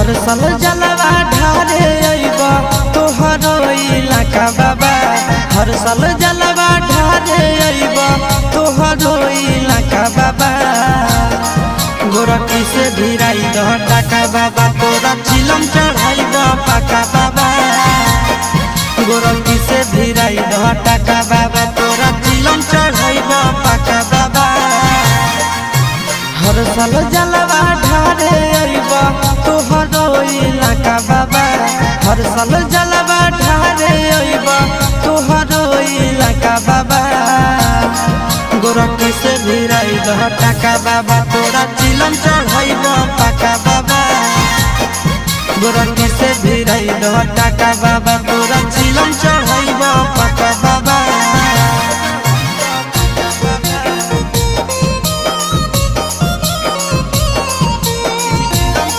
हर साल जलवा ढारे अइब तोहरो इलाका बाबा। हर साल जलवा ढारे अइब तोहरो इलाका बाबा। गोरखी से भिराई दह टाका बाबा, तोरा चिलम चढ़ाई द पाका बाबा। गोरखी से भिराई दह टाका बाबा, तोरा चिलम चढ़ाई द पाका बाबा। हर साल जलवा ढारे अइब तोहरो इलाका बाबा। हर साल जलवा ढारे अइब तोहरो इलाका बाबा। गोरखी से भिराई दह टाका बाबा, तोरा चिलम चढ़ाई द पाका बाबा। गोरखी से भिराई दह टाका बाबा, तोरा चिलम चढ़ाई द पाका बाबा।